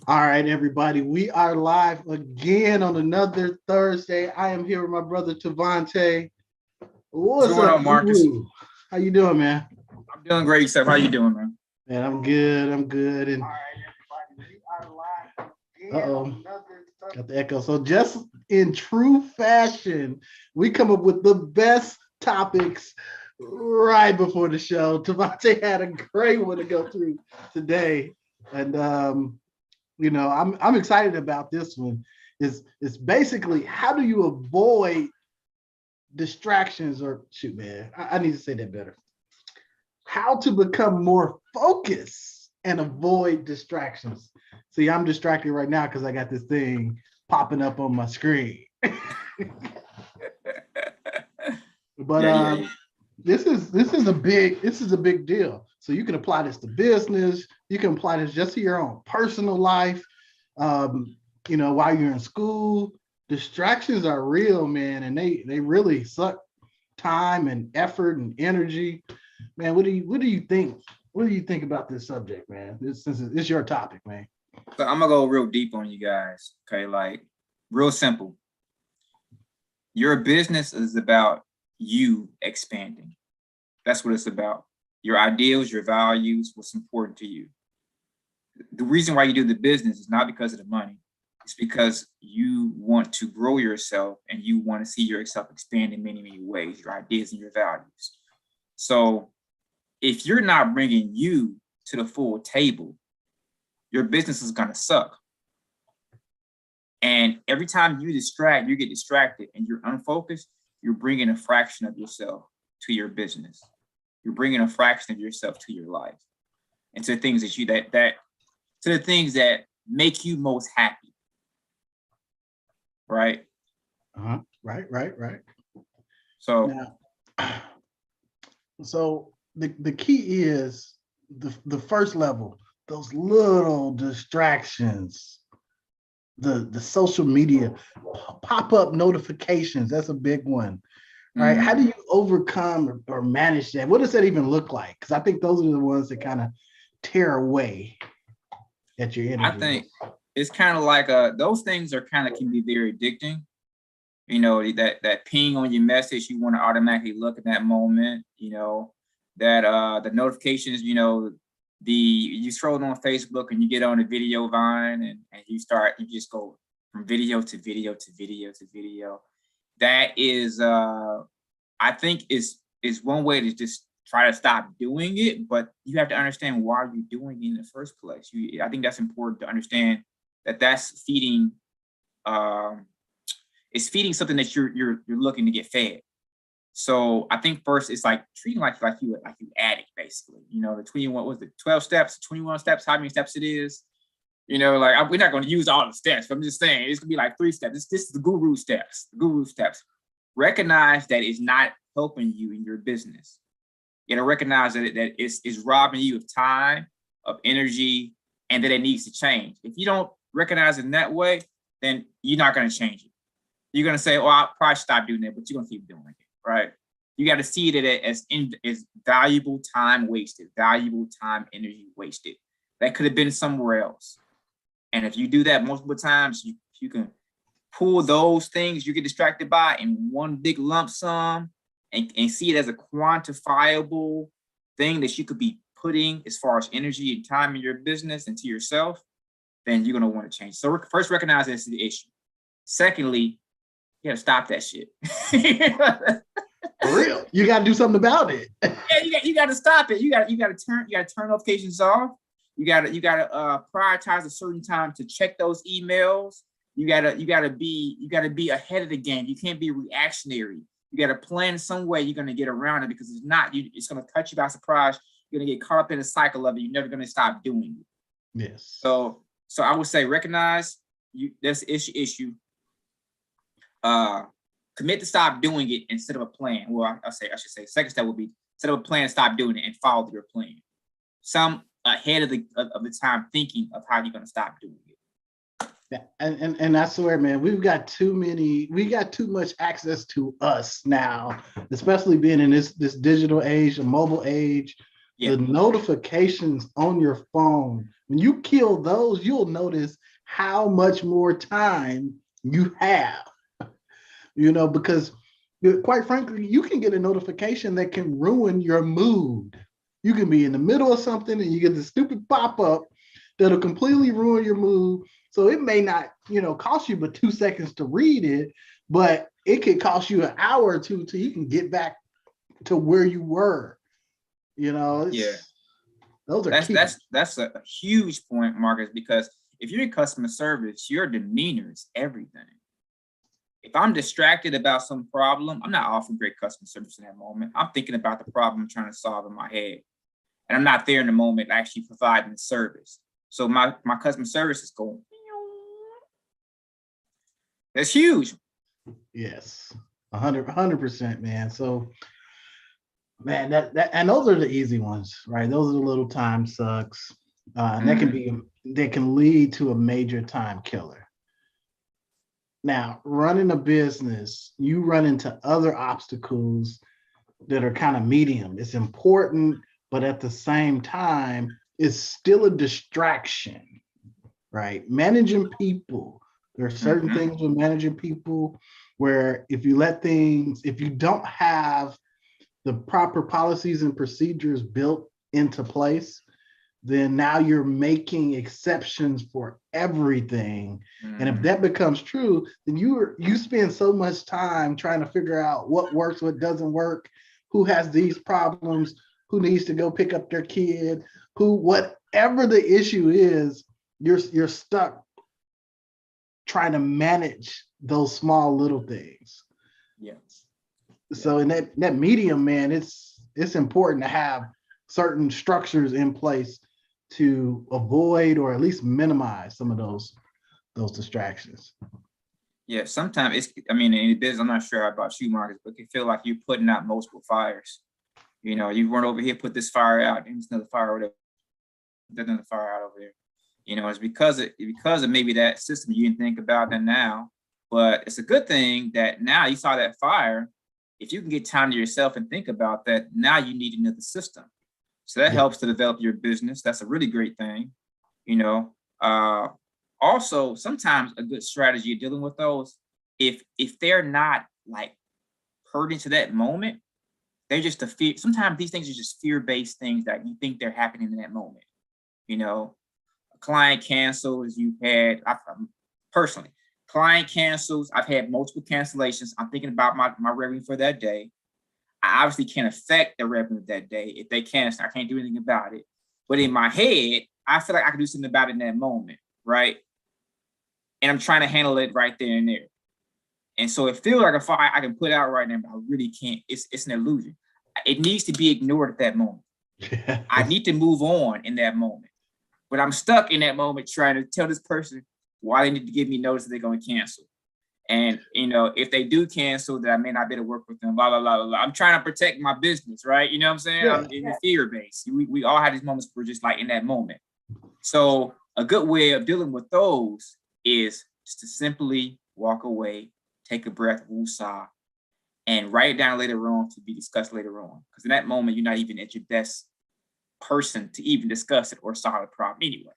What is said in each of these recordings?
All right, everybody, we are live again on another Thursday. I am here with my brother Tavante. What's What's going up, on, Marcus? Guru? How you doing, man? I'm doing great, Seth. How you doing, man? Man, I'm good. I'm good. And all right, everybody, we are live again on another got the echo. So just in true fashion, we come up with the best topics right before the show. Tavante had a great one to go through today, and I'm excited about this one. Is basically how do you avoid distractions or shoot, man, I need to say that better. How to become more focused and avoid distractions. See, I'm distracted right now because I got this thing popping up on my screen. But Yeah. this is a big deal. So you can apply this to business. You can apply this just to your own personal life. Um, while you're in school, distractions are real, man, and they really suck time and effort and energy. Man, what do you think? What do you think about this subject, man? Since it's your topic, man. So I'm gonna go real deep on you guys. Okay, like real simple. Your business is about you expanding. That's what it's about. Your ideals, your values, what's important to you. The reason why you do the business is not because of the money. It's because you want to grow yourself and you want to see yourself expand in many, many ways, your ideas and your values. So if you're not bringing you to the full table, your business is going to suck. And every time you get distracted and you're unfocused, you're bringing a fraction of yourself to your business. You're bringing a fraction of yourself to your life and to the things to the things that make you most happy. Right. Right. So Now, so the key is the first level, those little distractions, the social media pop-up notifications. That's a big one, right? How do you overcome or manage that? What does that even look like? Because I think those are the ones that kind of tear away at your I energy. think it's kind of like those things are kind of can be very addicting. You know, that ping on your message, you want to automatically look at that moment, that the notifications, you scroll on Facebook and you get on a video vine and you just go from video to video to video to video. That is I think is one way to just try to stop doing it, but you have to understand why you're doing it in the first place. I think that's important to understand that's feeding it's feeding something that you're looking to get fed. So I think first it's like treating like you addict basically. The 21 was the 12 steps, 21 steps, how many steps it is. We're not going to use all the steps. But I'm just saying it's gonna be like 3 steps. This is the guru steps. The guru steps. Recognize that it's not helping you in your business. You got to recognize that it's robbing you of time, of energy, and that it needs to change. If you don't recognize it in that way, then you're not going to change it. You're going to say, "Oh, I'll probably stop doing that," but you're going to keep doing it, right? You got to see it as valuable time wasted, valuable time, energy wasted. That could have been somewhere else. And if you do that multiple times, you can pull those things you get distracted by in one big lump sum and see it as a quantifiable thing that you could be putting as far as energy and time in your business and to yourself, then you're going to want to change. So first, recognize this is the issue. Secondly, you got to stop that shit. For real, you got to do something about it. Yeah, you got to stop it. You got to turn notifications off. You got to prioritize a certain time to check those emails. You got to be ahead of the game. You can't be reactionary. You got to plan some way you're going to get around it, because it's going to catch you by surprise. You're going to get caught up in a cycle of it. You're never going to stop doing it. Yes. So I would say recognize that's the issue. Commit to stop doing it instead of a plan. Well, I should say second step would be instead of a plan, stop doing it and follow your plan. Some ahead of the time thinking of how you're going to stop doing it. Yeah, and I swear, man, we got too much access to us now, especially being in this digital age, a mobile age. Yeah. The notifications on your phone, when you kill those, you'll notice how much more time you have, because quite frankly, you can get a notification that can ruin your mood. You can be in the middle of something and you get this stupid pop-up that'll completely ruin your mood. So it may not, cost you but 2 seconds to read it, but it could cost you an hour or two till you can get back to where you were. Yeah. Those are key. That's a huge point, Marcus, because if you're in customer service, your demeanor is everything. If I'm distracted about some problem, I'm not offering great customer service in that moment. I'm thinking about the problem I'm trying to solve in my head. And I'm not there in the moment actually providing the service. So my customer service is going. That's huge. Yes, 100%, man. So, man, that and those are the easy ones, right? Those are the little time sucks. And they can lead to a major time killer. Now, running a business, you run into other obstacles that are kind of medium. It's important, but at the same time, it's still a distraction, right? Managing people. There are certain things with managing people where if you don't have the proper policies and procedures built into place, then now you're making exceptions for everything. And if that becomes true, then you spend so much time trying to figure out what works, what doesn't work, who has these problems, who needs to go pick up their kid, whatever the issue is, you're stuck trying to manage those small little things. Yes. So in that medium, man, it's important to have certain structures in place to avoid or at least minimize some of those distractions. Yeah, sometimes in business, I'm not sure about you, Marcus, but it feel like you're putting out multiple fires. You run over here, put this fire out, and there's another fire over there, there's another fire out over there. It's because of maybe that system you didn't think about that now, but it's a good thing that now you saw that fire. If you can get time to yourself and think about that, now you need another system. So that helps to develop your business. That's a really great thing. Also, sometimes a good strategy of dealing with those, if they're not like hurting to that moment, they're just a fear. Sometimes these things are just fear-based things that you think they're happening in that moment. A client cancels, personally, client cancels. I've had multiple cancellations. I'm thinking about my revenue for that day. I obviously can't affect the revenue that day. If they cancel, I can't do anything about it. But in my head, I feel like I can do something about it in that moment, right? And I'm trying to handle it right there and there. And so it feels like a fire I can put out right now, but I really can't. It's an illusion. It needs to be ignored at that moment. I need to move on in that moment. But I'm stuck in that moment trying to tell this person why they need to give me notice that they're going to cancel. And, if they do cancel, that I may not be able to work with them, blah, blah, blah, blah. I'm trying to protect my business, right? You know what I'm saying? I'm in the fear base. We all have these moments where we're just like in that moment. So a good way of dealing with those is just to simply walk away, take a breath, woosah, and write it down later on to be discussed later on. Because in that moment, you're not even at your best person to even discuss it or solve the problem anyway.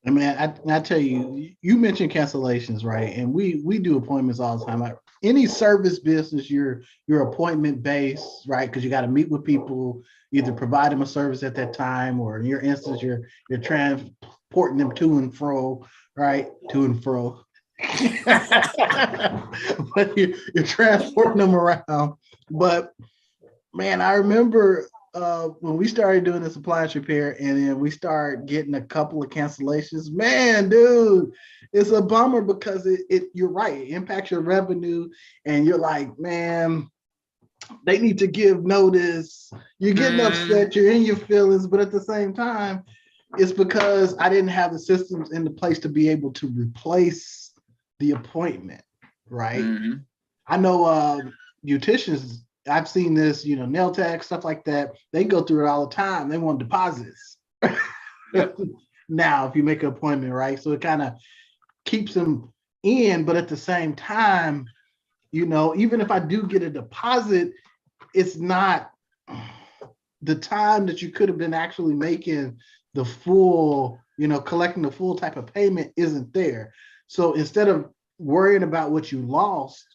I mean, I tell you, you mentioned cancellations, right? And we do appointments all the time. Like any service business, you're appointment based, right? Because you got to meet with people, either provide them a service at that time, or in your instance, you're transporting them to and fro, right? To and fro. But you're transporting them around. But man, I remember when we started doing this appliance repair and then we started getting a couple of cancellations, man, dude, it's a bummer because you're right, it impacts your revenue and you're like, man, they need to give notice. You're getting upset, you're in your feelings, but at the same time, it's because I didn't have the systems in the place to be able to replace the appointment, right? I know beauticians, I've seen this, nail tech, stuff like that. They go through it all the time. They want deposits. Yep. Now, if you make an appointment, right? So it kind of keeps them in, but at the same time, even if I do get a deposit, it's not the time that you could have been actually making the full, collecting the full type of payment isn't there. So instead of worrying about what you lost,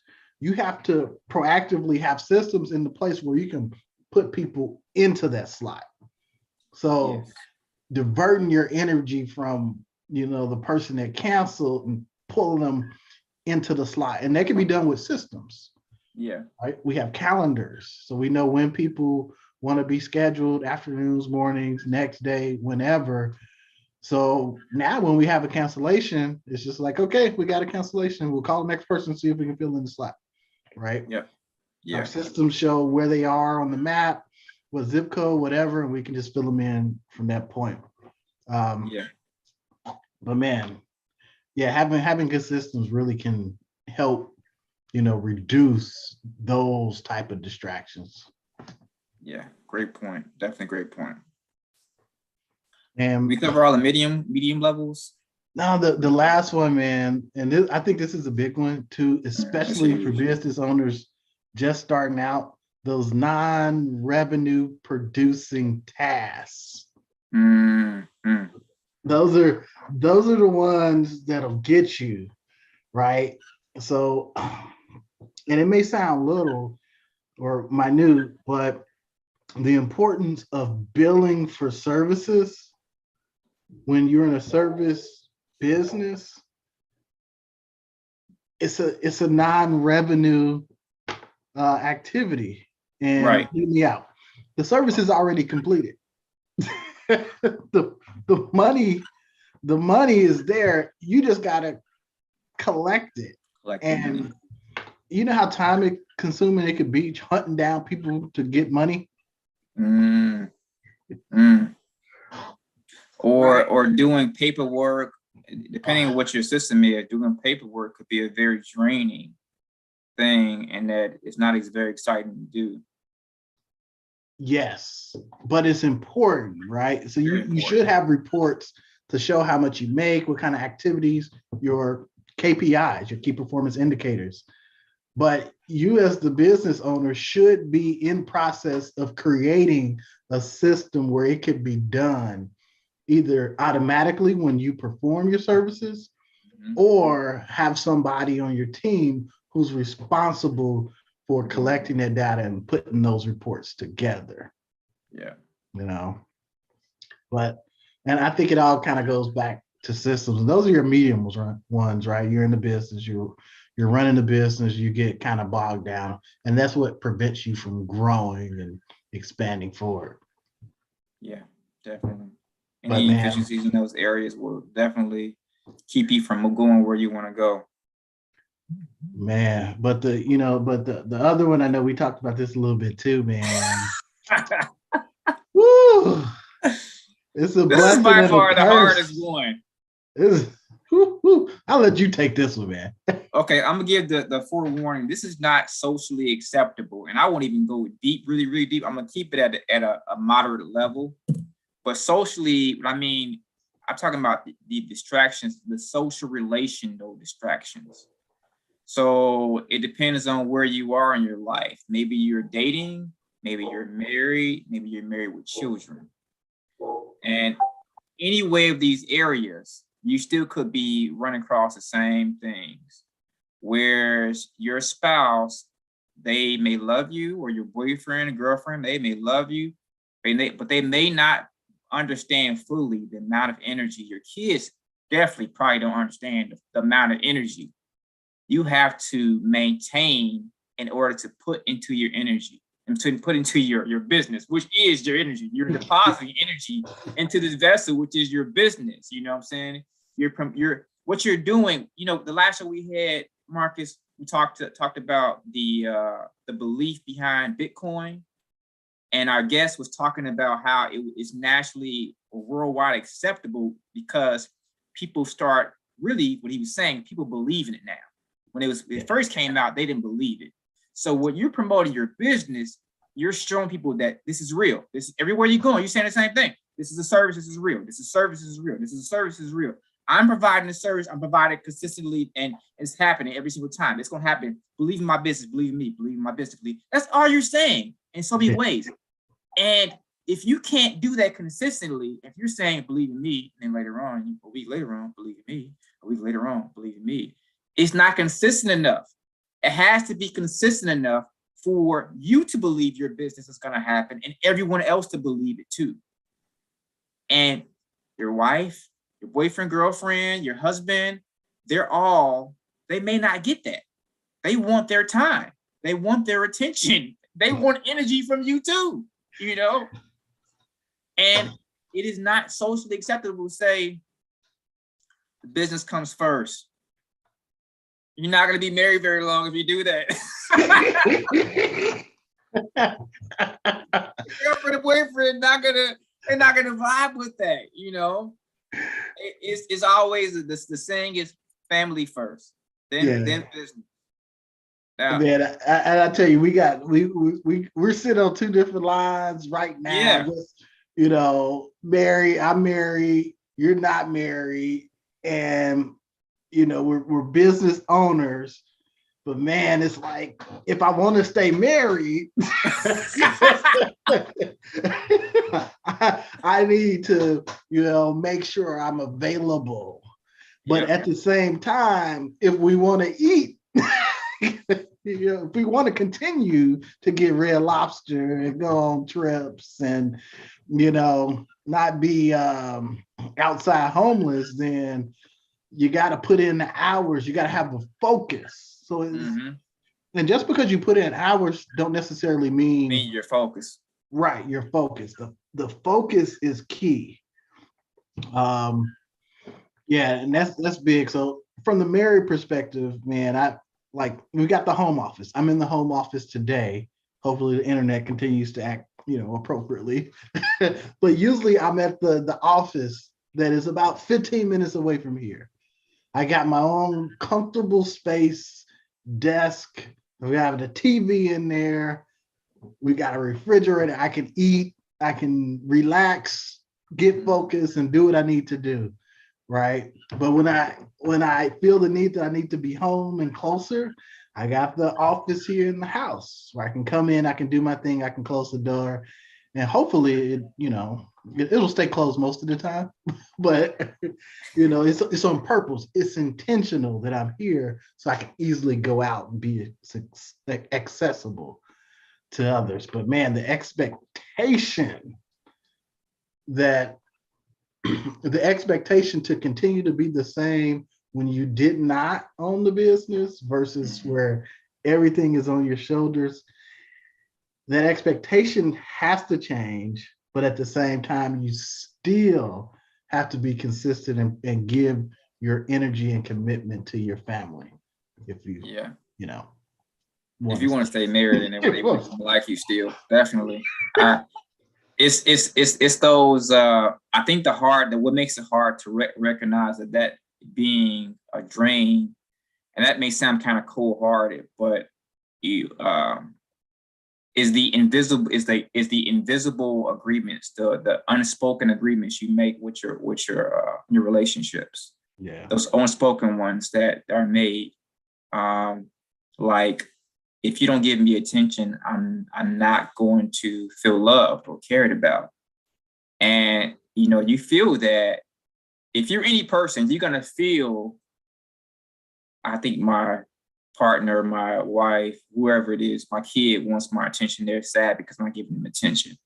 you have to proactively have systems in the place where you can put people into that slot. So diverting your energy from, the person that canceled and pulling them into the slot. And that can be done with systems. Yeah. Right. We have calendars. So we know when people want to be scheduled, afternoons, mornings, next day, whenever. So now when we have a cancellation, it's just like, okay, we got a cancellation. We'll call the next person, see if we can fill in the slot. Right. Yeah. Our systems show where they are on the map, what zip code, whatever, and we can just fill them in from that point. But man, having good systems really can help, reduce those type of distractions. Yeah, great point. Definitely great point. And we cover all the medium levels. No, the last one, man, and I think this is a big one too, especially for business owners just starting out. Those non-revenue producing tasks. Mm-hmm. Those are the ones that'll get you, right? So, and it may sound little or minute, but the importance of billing for services when you're in a service business, it's a non-revenue activity. And hear me out. The service is already completed. the money is there. You just gotta collect it. And you know how time consuming it could be hunting down people to get money. Or doing paperwork, depending on what your system is. Doing paperwork could be a very draining thing, and that it's not very exciting to do. Yes, but it's important, right? So you should have reports to show how much you make, what kind of activities, your KPIs, your key performance indicators. But you as the business owner should be in process of creating a system where it could be done either automatically when you perform your services, or have somebody on your team who's responsible for collecting that data and putting those reports together. Yeah. But, and I think it all kind of goes back to systems. And those are your medium ones, right? You're in the business, you're running the business, you get kind of bogged down. And that's what prevents you from growing and expanding forward. Yeah, definitely. Any inefficiencies in those areas will definitely keep you from going where you want to go. Man, but the other one, I know we talked about this a little bit too, man. Woo! It's a blessing. This is by far the hardest one. I'll let you take this one, man. Okay, I'm gonna give the forewarning. This is not socially acceptable, and I won't even go deep, really, really deep. I'm gonna keep it at a moderate level. But socially, what I mean, I'm talking about the distractions, the social relational distractions. So it depends on where you are in your life. Maybe you're dating, maybe you're married, maybe you're married with children. And any way of these areas, you still could be running across the same things. Whereas your spouse, they may love you, or your boyfriend or girlfriend, they may love you, but they may not understand fully the amount of energy. Your kids definitely probably don't understand the amount of energy you have to maintain in order to put into your energy and to put into your business, which is your energy. You're depositing energy into this vessel, which is your business. You know what I'm saying? What you're doing. The last show we had, Marcus, we talked about the belief behind Bitcoin, and our guest was talking about how it is nationally or worldwide acceptable because people start really, what he was saying, people believe in it now. When it first came out, they didn't believe it. So when you're promoting your business, you're showing people that this is real. This everywhere you go, you're saying the same thing. This is a service, this is real. This is service, this is real. This is a service, this is real. I'm providing a service, I'm providing consistently, and it's happening every single time. It's gonna happen. Believe in my business, believe in me, believe in my business. That's all you're saying in so many ways. And if you can't do that consistently, if you're saying believe in me, and then later on, a week later on, believe in me, a week later on, believe in me, it's not consistent enough. It has to be consistent enough for you to believe your business is going to happen and everyone else to believe it too. And your wife, your boyfriend, girlfriend, your husband, they may not get that. They want their time. They want their attention. They want energy from you too, you know? And it is not socially acceptable to say the business comes first. You're not going to be married very long if you do that. Girlfriend and boyfriend they're not gonna vibe with that, you know. It's always the saying is family first, then business. Now, man, I tell you, we're sitting on two different lines right now. Yeah. You know, I'm married, you're not married, and you know, we're business owners. But man, it's like, if I want to stay married, I need to, you know, make sure I'm available. But at the same time, if we want to eat, you know, if we want to continue to get Red Lobster and go on trips and, you know, not be outside homeless, then you got to put in the hours. You got to have a focus. So, and just because you put in hours don't necessarily mean your focus. Right, your focus. The focus is key. Yeah, and that's big. So from the married perspective, man, we got the home office. I'm in the home office today. Hopefully the internet continues to act, you know, appropriately. But usually I'm at the office that is about 15 minutes away from here. I got my own comfortable space, desk. We have the TV in there. We got a refrigerator. I can eat. I can relax, get focused, and do what I need to do. Right. But when I feel the need that I need to be home and closer, I got the office here in the house where I can come in, I can do my thing, I can close the door, and hopefully, it'll stay closed most of the time. But you know, it's on purpose. It's intentional that I'm here so I can easily go out and be accessible to others. But man, the expectation to continue to be the same when you did not own the business versus where everything is on your shoulders, that expectation has to change. But at the same time, you still have to be consistent and give your energy and commitment to your family. If you want to stay married and they want to like you still, definitely. It's those. I think what makes it hard to recognize that being a drain, and that may sound kind of cold-hearted, but is the invisible agreements, the unspoken agreements you make with your relationships. Yeah, those unspoken ones that are made. Like, if you don't give me attention, I'm not going to feel loved or cared about. And you feel that if you're any person, you're gonna feel, I think my partner, my wife, whoever it is, my kid wants my attention. They're sad because I'm not giving them attention.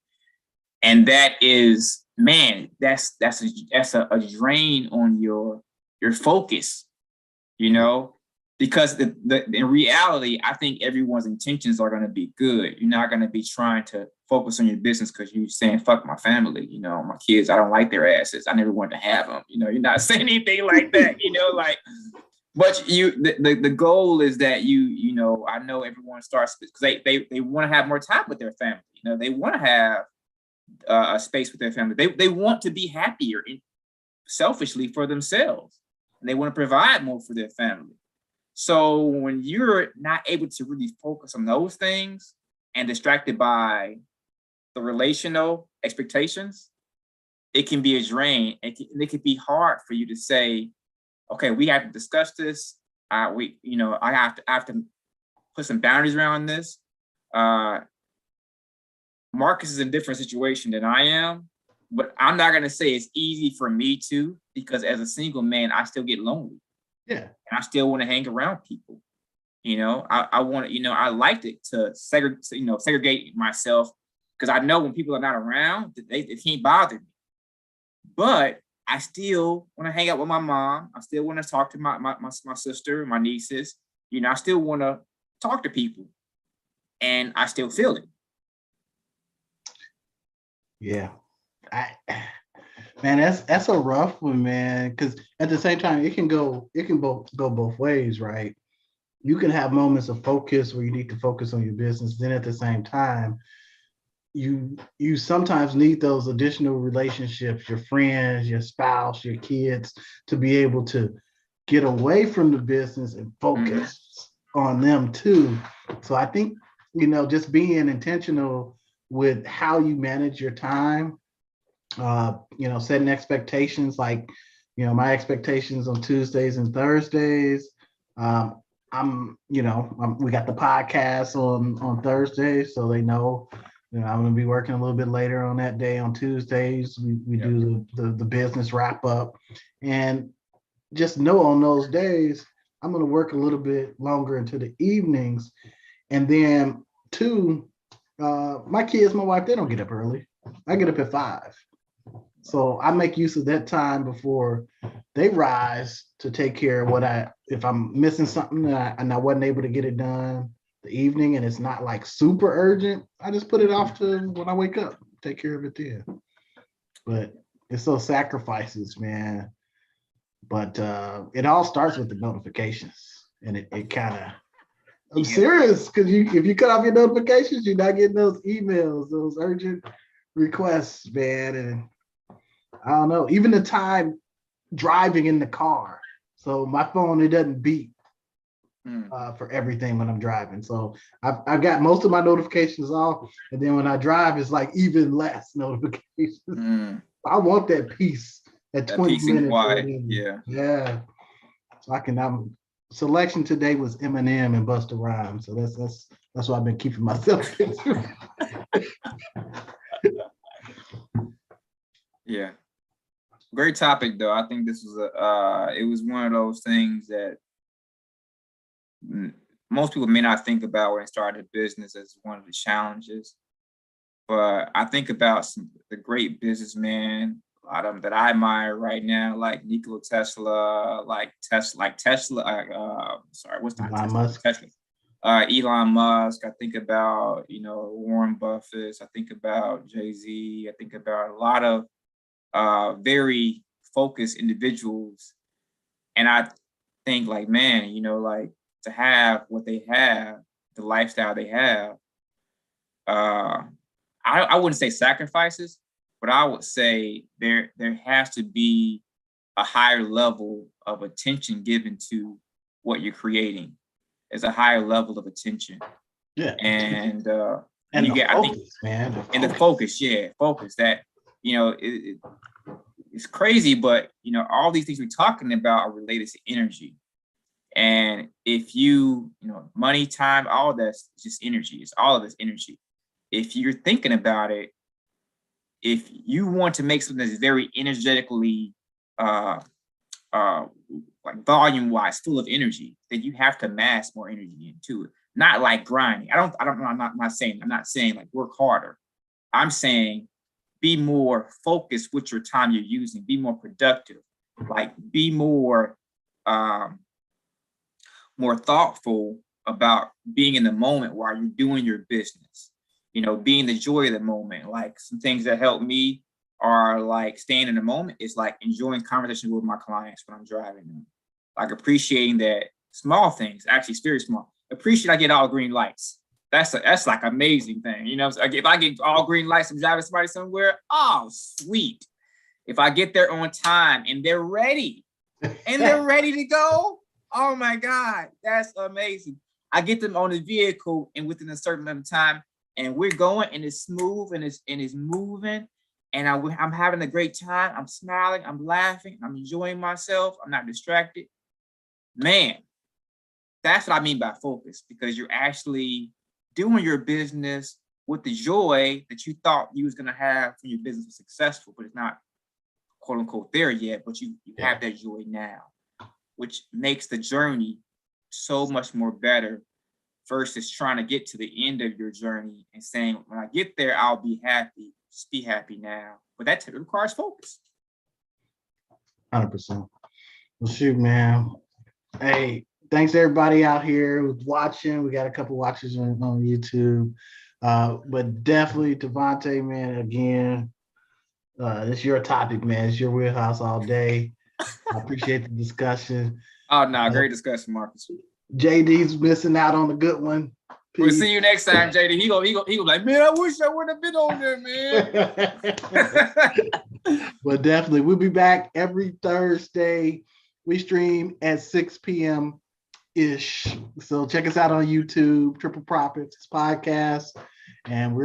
And that is, man, that's a drain on your focus, because in reality, I think everyone's intentions are going to be good. You're not going to be trying to focus on your business because you're saying, fuck my family, my kids, I don't like their asses. I never wanted to have them. You're not saying anything like that, but the goal is that I know everyone starts because they want to have more time with their family. They want to have a space with their family. They want to be happier selfishly for themselves, and they want to provide more for their family. So when you're not able to really focus on those things and distracted by the relational expectations, it can be a drain. It can be hard for you to say, okay, we have to discuss this. I have to put some boundaries around this. Marcus is in a different situation than I am, but I'm not gonna say it's easy for me to, because as a single man, I still get lonely. Yeah. And I still want to hang around people. You know, I want to, I liked it to segregate myself, because I know when people are not around, it can't bother me. But I still want to hang out with my mom. I still want to talk to my sister, my nieces. I still want to talk to people, and I still feel it. Yeah, man, that's a rough one, man. Because at the same time, it can go both ways, right? You can have moments of focus where you need to focus on your business. Then at the same time, you sometimes need those additional relationships, your friends, your spouse, your kids, to be able to get away from the business and focus on them too. So I think, just being intentional with how you manage your time, setting expectations, like, my expectations on Tuesdays and Thursdays. We got the podcast on Thursdays, so they know, I'm going to be working a little bit later on that day. On Tuesdays, we do the business wrap up, and just know on those days, I'm going to work a little bit longer into the evenings. And then two, my kids, my wife, they don't get up early. I get up at 5. So I make use of that time before they rise to take care of if I'm missing something and I wasn't able to get it done the evening, and it's not like super urgent, I just put it off to when I wake up, take care of it then. But it's those sacrifices, man. But it all starts with the notifications, and it kind of, I'm serious, because if you cut off your notifications, you're not getting those emails, those urgent requests, man. And I don't know, even the time driving in the car. So my phone, it doesn't beep for everything when I'm driving. So I've got most of my notifications off. And then when I drive, it's like even less notifications. I want that peace at 20 minutes. Quiet. Yeah. Yeah. So selection today was Eminem and Busta Rhymes. So that's why I've been keeping myself. Yeah. Great topic, though. I think this was it was one of those things that most people may not think about when they start a business as one of the challenges. But I think about the great businessmen, a lot of them that I admire right now, like Nikola Tesla, Elon Musk. Elon Musk. I think about, Warren Buffett. I think about Jay-Z. I think about a lot of very focused individuals. And I think, like, man, to have what they have, the lifestyle they have, I wouldn't say sacrifices, but I would say there has to be a higher level of attention given to what you're creating. There's a higher level of attention. Yeah. And you get, focus, I think, man. And the focus, focus that, it's crazy, but, all these things we're talking about are related to energy. And if money, time, all that's just energy. It's all of this energy. If you're thinking about it, if you want to make something that's very energetically, like volume-wise, full of energy, then you have to mass more energy into it. Not like grinding. I'm not saying like work harder. I'm saying be more focused with your time you're using. Be more productive. Like be more thoughtful about being in the moment while you're doing your business. Being the joy of the moment. Like some things that help me are like staying in the moment is like enjoying conversations with my clients when I'm driving them. Like appreciating that small things, actually it's very small. Appreciate I get all green lights. That's like amazing thing. If I get all green lights, I'm driving somebody somewhere, oh, sweet. If I get there on time and they're ready to go, oh my God, that's amazing. I get them on the vehicle and within a certain amount of time, and we're going and it's smooth and it's moving, and I'm having a great time. I'm smiling, I'm laughing, I'm enjoying myself. I'm not distracted. Man, that's what I mean by focus, because you're actually doing your business with the joy that you thought you was gonna have when your business was successful, but it's not quote unquote there yet, but you have that joy now, which makes the journey so much more better versus trying to get to the end of your journey and saying, when I get there, I'll be happy. Just be happy now. But that requires focus. 100%. Well, shoot, man. Hey, thanks everybody out here who's watching. We got a couple watchers on YouTube. But definitely Devontae, man, again, it's your topic, man. It's your wheelhouse all day. I appreciate the discussion. Oh, no, great discussion, Marcus. JD's missing out on the good one. Peace. We'll see you next time, JD. He go like, man, I wish I would have been on there, man. But definitely, we'll be back every Thursday. We stream at 6 p.m. ish. So check us out on YouTube, Triple Profits podcast, and we're